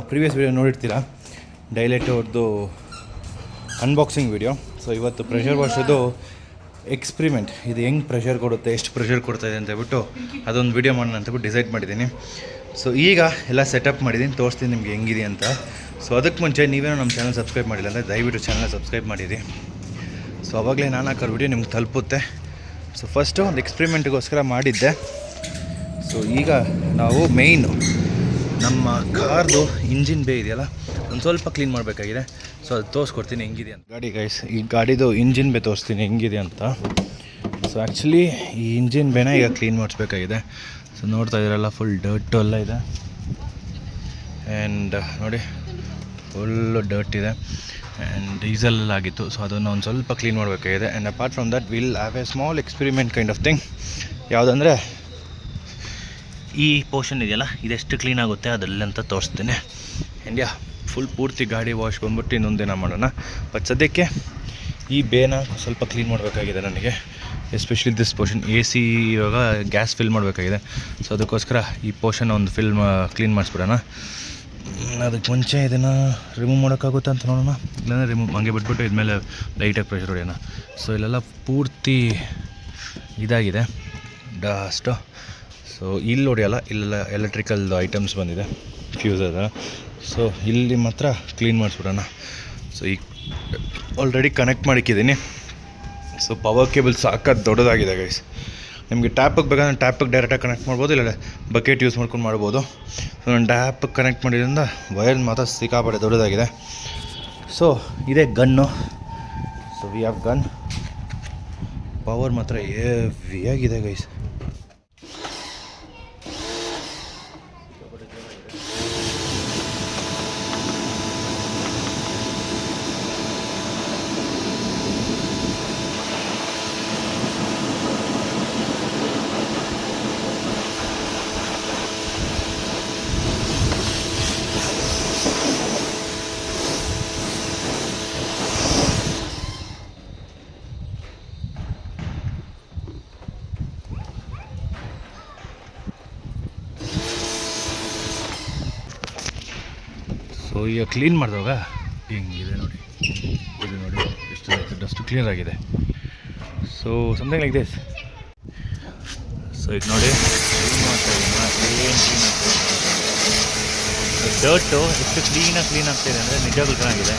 Previous video ನೋಡಿರ್ತೀರ, ಡೈಲೆಟ್ ಅವ್ರದ್ದು unboxing video. So ಇವತ್ತು ಪ್ರೆಷರ್ ವಾಷದು ಎಕ್ಸ್ಪೆರಿಮೆಂಟ್, ಇದು ಹೆಂಗೆ ಪ್ರೆಷರ್ ಕೊಡುತ್ತೆ, ಎಷ್ಟು ಪ್ರೆಷರ್ ಕೊಡ್ತಾಯಿದೆ ಅಂತ ಹೇಳ್ಬಿಟ್ಟು ಅದೊಂದು ವೀಡಿಯೋ ಮಾಡೋಣ ಅಂತಬಿಟ್ಟು ಡಿಸೈಡ್ ಮಾಡಿದ್ದೀನಿ. ಸೊ ಈಗ ಎಲ್ಲ ಸೆಟಪ್ ಮಾಡಿದ್ದೀನಿ, ತೋರಿಸ್ತೀನಿ ನಿಮಗೆ ಹೆಂಗಿದೆ ಅಂತ. ಸೊ ಅದಕ್ಕೆ ಮುಂಚೆ ನೀವೇನೋ ನಮ್ಮ ಚಾನಲ್ ಸಬ್ಸ್ಕ್ರೈಬ್ ಮಾಡಿಲ್ಲ ಅಂದರೆ ದಯವಿಟ್ಟು ಚಾನಲ್ ಸಬ್ಸ್ಕ್ರೈಬ್ ಮಾಡಿರಿ. ಸೊ ಅವಾಗಲೇ ನಾನು ಹಾಕೋ ವೀಡಿಯೋ ನಿಮ್ಗೆ ತಲುಪುತ್ತೆ. ಸೊ ಫಸ್ಟು ಒಂದು ಎಕ್ಸ್ಪೆರಿಮೆಂಟ್ಗೋಸ್ಕರ ಮಾಡಿದ್ದೆ. ಸೊ ಈಗ ನಾವು ಮೇಯ್ನು ನಮ್ಮ ಕಾರ್ದು ಇಂಜಿನ್ ಬೇ ಇದೆಯಲ್ಲ, ಒಂದು ಸ್ವಲ್ಪ ಕ್ಲೀನ್ ಮಾಡಬೇಕಾಗಿದೆ. ಸೊ ಅದು ತೋರಿಸ್ಕೊಡ್ತೀನಿ ಹೆಂಗಿದೆ ಅಂತ. ಗಾಡಿ ಗೈಸ್, ಈ ಗಾಡಿದು ಇಂಜಿನ್ ಬೇ ತೋರಿಸ್ತೀನಿ ಹೆಂಗಿದೆ ಅಂತ. ಸೊ ಆ್ಯಕ್ಚುಲಿ ಈ ಇಂಜಿನ್ ಬೇನ ಈಗ ಕ್ಲೀನ್ ಮಾಡಿಸ್ಬೇಕಾಗಿದೆ. ಸೊ ನೋಡ್ತಾ ಇದ್ದೀರಲ್ಲ, ಫುಲ್ ಡರ್ಟು ಎಲ್ಲ ಇದೆ. ಆ್ಯಂಡ್ ನೋಡಿ, ಫುಲ್ಲು ಡರ್ಟ್ ಇದೆ ಆ್ಯಂಡ್ ಡೀಸೆಲ್ ಆಗಿತ್ತು. ಸೊ ಅದನ್ನು ಒಂದು ಸ್ವಲ್ಪ ಕ್ಲೀನ್ ಮಾಡಬೇಕಾಗಿದೆ. And apart from that will have a small experiment kind of thing. ಯಾವುದಂದರೆ ಈ ಪೋರ್ಷನ್ ಇದೆಯಲ್ಲ, ಇದೆಷ್ಟು ಕ್ಲೀನ್ ಆಗುತ್ತೆ ಅದರಲ್ಲಂತ ತೋರಿಸ್ತೀನಿ. ಆ್ಯಂಡ್ ಫುಲ್ ಪೂರ್ತಿ ಗಾಡಿ ವಾಶ್ ಬಂದ್ಬಿಟ್ಟು ಇನ್ನೊಂದೇನ ಮಾಡೋಣ. ಬಟ್ ಸದ್ಯಕ್ಕೆ ಈ ಬೇನ ಸ್ವಲ್ಪ ಕ್ಲೀನ್ ಮಾಡಬೇಕಾಗಿದೆ ನನಗೆ, ಎಸ್ಪೆಷಲಿ ದಿಸ್ ಪೋರ್ಷನ್. AC ಇವಾಗ ಗ್ಯಾಸ್ ಫಿಲ್ ಮಾಡಬೇಕಾಗಿದೆ. ಸೊ ಅದಕ್ಕೋಸ್ಕರ ಈ ಪೋರ್ಷನ್ ಒಂದು ಕ್ಲೀನ್ ಮಾಡಿಸ್ಬಿಡೋಣ. ಅದಕ್ಕೆ ಮುಂಚೆ ಇದನ್ನು ರಿಮೂವ್ ಮಾಡೋಕ್ಕಾಗುತ್ತೆ ಅಂತ ನೋಡೋಣ, ಇಲ್ಲಾಂದರೆ ರಿಮೂವ್ ಹಂಗೆ ಬಿಟ್ಬಿಟ್ಟು ಇದ್ಮೇಲೆ ಲೈಟಾಗಿ ಪ್ರೆಷರ್ ಹೊಡೆಯೋಣ. ಸೊ ಇಲ್ಲೆಲ್ಲ ಪೂರ್ತಿ ಇದಾಗಿದೆ ಡಸ್ಟು. ಸೊ ಇಲ್ಲಿ ಹೊಡೆಯಲ್ಲ, ಇಲ್ಲೆಲ್ಲ ಎಲೆಕ್ಟ್ರಿಕಲ್ ಐಟಮ್ಸ್ ಬಂದಿದೆ, ಫ್ಯೂಸ್ ಅದ. ಸೊ ಇಲ್ಲಿ ಮಾತ್ರ ಕ್ಲೀನ್ ಮಾಡಿಸ್ಬಿಡೋಣ. ಸೊ ಈಗ ಆಲ್ರೆಡಿ ಕನೆಕ್ಟ್ ಮಾಡಿಕ್ಕಿದ್ದೀನಿ. ಸೊ ಪವರ್ ಕೇಬಲ್ ಸಾಕಾಗಿ ದೊಡ್ಡದಾಗಿದೆ ಗೈಸ್. ನಿಮಗೆ ಟ್ಯಾಪಿಗೆ ಬೇಕಾದ್ರೆ ಟ್ಯಾಪಿಗೆ ಡೈರೆಕ್ಟಾಗಿ ಕನೆಕ್ಟ್ ಮಾಡ್ಬೋದು, ಇಲ್ಲ ಬಕೆಟ್ ಯೂಸ್ ಮಾಡ್ಕೊಂಡು ಮಾಡ್ಬೋದು. ಸೊ ನಾನು ಟ್ಯಾಪಿಗೆ ಕನೆಕ್ಟ್ ಮಾಡಿದ್ರಿಂದ ವೈರ್ ಮಾತ್ರ ಸಿಕ್ಕಾಪಟ್ಟೆ ದೊಡ್ಡದಾಗಿದೆ. ಸೊ ಇದೇ gun. So we have gun. Power ಮಾತ್ರ ಹೆವಿಯಾಗಿದೆ ಗೈಸ್. ಸೊ ಈಗ ಕ್ಲೀನ್ ಮಾಡಿದಾಗ ಹಿಂಗಿದೆ ನೋಡಿ, ಇದು ನೋಡಿ ಎಷ್ಟು ಡಸ್ಟ್ ಕ್ಲಿಯರ್ ಆಗಿದೆ. So something like this. So ಈಗ ನೋಡಿ ಕ್ಲೀನ್ ಮಾಡ್ತಾ ಇದ್ದೀನಿ, ಏನು ಕ್ಲೀನ್ ಆಗ್ತದೆ, ಡರ್ಟು ಎಷ್ಟು ಕ್ಲೀನ್ ಆಗ್ತಾಯಿದೆ ಅಂದರೆ ನಿಜವಾಗ್ಲೂ ಚೆನ್ನಾಗಿದೆ.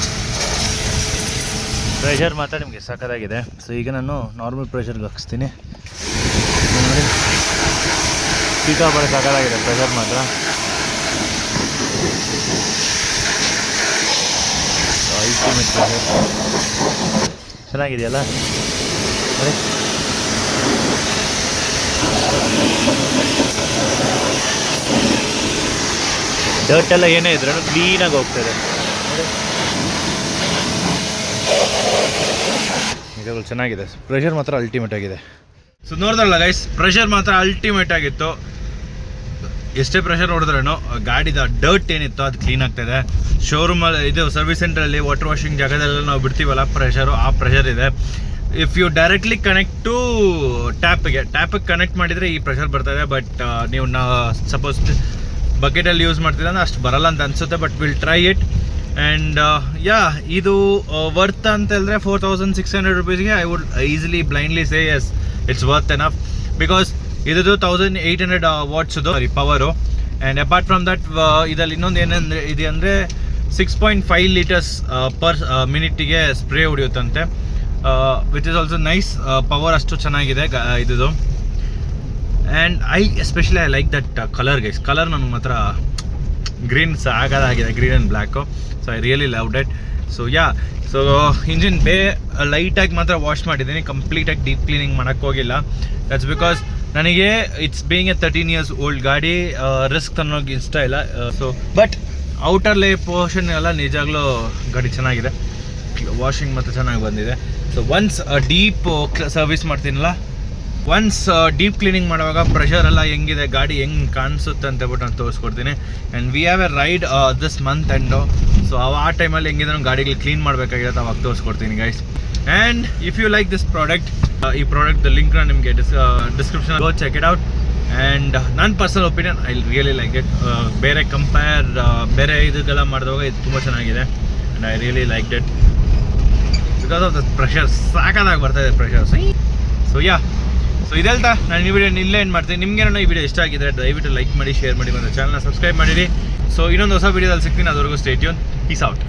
ಪ್ರೆಷರ್ ಮಾತ್ರ ನಿಮಗೆ ಸಖತ್ತಾಗಿದೆ. ಸೊ ಈಗ ನಾನು ನಾರ್ಮಲ್ ಪ್ರೆಷರ್ಗೆ ಹಾಕಿಸ್ತೀನಿ ನೋಡಿ, ಸಿಕ್ಕಾಪಟ್ಟೆ ಸಖತ್ತಾಗಿದೆ ಪ್ರೆಷರ್ ಮಾತ್ರ. Ultimate pressure ಚೆನ್ನಾಗಿದೆಯಲ್ಲ. ಡರ್ಟ್ ಎಲ್ಲ ಏನೇ ಇದ್ರೂ ಕ್ಲೀನಾಗಿ ಹೋಗ್ತದೆ ನಿಜವಾಗ್ಲೂ ಚೆನ್ನಾಗಿದೆ. ಪ್ರೆಷರ್ ಮಾತ್ರ ಅಲ್ಟಿಮೇಟ್ ಆಗಿದೆ. ಸೊ ನೋಡಿದ್ರಲ್ಲ ಗೈಸ್, ಪ್ರೆಷರ್ ಮಾತ್ರ ಅಲ್ಟಿಮೇಟ್ ಆಗಿತ್ತು. ಎಷ್ಟೇ ಪ್ರೆಷರ್ ಹೊಡೆದ್ರೂ ಗಾಡಿದ ಡರ್ಟ್ ಏನಿತ್ತು ಅದು ಕ್ಲೀನ್ ಆಗ್ತಾಯಿದೆ. ಶೋರೂಮಲ್ಲಿ ಇದು ಸರ್ವಿಸ್ ಸೆಂಟ್ರಲ್ಲಿ ವಾಟರ್ ವಾಷಿಂಗ್ ಜಾಗದಲ್ಲೆಲ್ಲ ನಾವು ಬಿಡ್ತೀವಲ್ಲ ಪ್ರೆಷರು, ಆ ಪ್ರೆಷರ್ ಇದೆ. If you directly connect to ಟ್ಯಾಪಿಗೆ ಕನೆಕ್ಟ್ ಮಾಡಿದರೆ ಈ ಪ್ರೆಷರ್ ಬರ್ತದೆ. ಬಟ್ ನೀವು ಸಪೋಸ್ ಬಕೆಟಲ್ಲಿ ಯೂಸ್ ಮಾಡ್ತೀರ ಅಂದರೆ ಅಷ್ಟು ಬರಲ್ಲ ಅಂತ ಅನಿಸುತ್ತೆ. But will try it. And ಇದು ವರ್ತ್ ಅಂತ ಹೇಳಿದ್ರೆ 4600 rupeesಗೆ I would easily blindly say yes, it's worth enough. Because ಇದು 1800 ವಾಟ್ಸ್ದು power. And apart from that ಇದರಲ್ಲಿ ಇನ್ನೊಂದು ಏನಂದರೆ ಇದೆ ಅಂದರೆ 6.5 ಲೀಟರ್ಸ್ ಪರ್ ಮಿನಿಟಿಗೆ ಸ್ಪ್ರೇ ಹೊಡೆಯುತ್ತಂತೆ, which is also nice. Power ಅಷ್ಟು ಚೆನ್ನಾಗಿದೆ ಇದು. And especially I like that colour guys. Colour ನನಗೆ ಮಾತ್ರ ಗ್ರೀನ್ ಸಾಕಾಗಿದೆ, green and black. So I really love debt. So engine ಬೇ ಲೈಟಾಗಿ ಮಾತ್ರ ವಾಶ್ ಮಾಡಿದ್ದೀನಿ, ಕಂಪ್ಲೀಟಾಗಿ ಡೀಪ್ ಕ್ಲೀನಿಂಗ್ ಮಾಡೋಕ್ಕೆ ಹೋಗಿಲ್ಲ. ದಟ್ಸ್ ಬಿಕಾಸ್ ನನಗೆ it's being a 13 years old ಗಾಡಿ, ರಿಸ್ಕ್ ತನ್ನೋಗಿ ಇಷ್ಟ ಇಲ್ಲ. So but outer layer portion ಎಲ್ಲ ನಿಜಾಗ್ಲೂ ಗಾಡಿ ಚೆನ್ನಾಗಿದೆ, ವಾಷಿಂಗ್ ಮತ್ತು ಚೆನ್ನಾಗಿ ಬಂದಿದೆ. ಸೊ ಒನ್ಸ್ ಡೀಪ್ ಸರ್ವಿಸ್ ಮಾಡ್ತೀನಲ್ಲ, ಒನ್ಸ್ ಡೀಪ್ ಕ್ಲೀನಿಂಗ್ ಮಾಡುವಾಗ ಪ್ರೆಷರ್ ಎಲ್ಲ ಹೆಂಗಿದೆ, ಗಾಡಿ ಹೆಂಗೆ ಕಾಣಿಸುತ್ತೆ ಅಂತ ಹೇಳ್ಬಿಟ್ಟು ನಾನು ತೋರಿಸ್ಕೊಡ್ತೀನಿ. And we have a ride this month end. So ಆ ಟೈಮಲ್ಲಿ ಹೆಂಗಿದ್ರೆ ಗಾಡಿಗಳು ಕ್ಲೀನ್ ಮಾಡಬೇಕಾಗಿರುತ್ತೆ, ಅವಾಗ ತೋರಿಸ್ಕೊಡ್ತೀನಿ guys. And if you like this product, ಈ ಪ್ರಾಡಕ್ಟ್ ಲಿಂಕ್ನ ನಿಮಗೆ description go check it out. And ನನ್ನ personal opinion I really like it. ಬೇರೆ ಇದಕ್ಕೆಲ್ಲ ಮಾಡಿದಾಗ ಇದು ತುಂಬ ಚೆನ್ನಾಗಿದೆ and I really like it because of the pressure. ಸಾಕಾಗಿ ಬರ್ತಾಯಿದೆ ಪ್ರೆಷರ್. ಸೊ ಇದೆಲ್ತಾ ನಾನು ಈ ವಿಡಿಯೋ ಇಲ್ಲೇ ಏನು ಮಾಡ್ತೀನಿ. ನಿಮ್ಗೇನೋ ಈ ವಿಡಿಯೋ ಇಷ್ಟ ಆಗಿದ್ರೆ ದಯವಿಟ್ಟು ಲೈಕ್ ಮಾಡಿ, ಶೇರ್ ಮಾಡಿ, ಮತ್ತು ಚಾನಲ್ನ ಸಬ್ಸ್ಕ್ರೈಬ್ ಮಾಡಿರಿ. ಸೊ ಇನ್ನೊಂದು ಹೊಸ ವಿಡಿಯೋದಲ್ಲಿ ಸಿಗ್ತೀನಿ. ಅದುವರೆಗೂ ಸ್ಟೇ ಟ್ಯೂನ್. Piece out.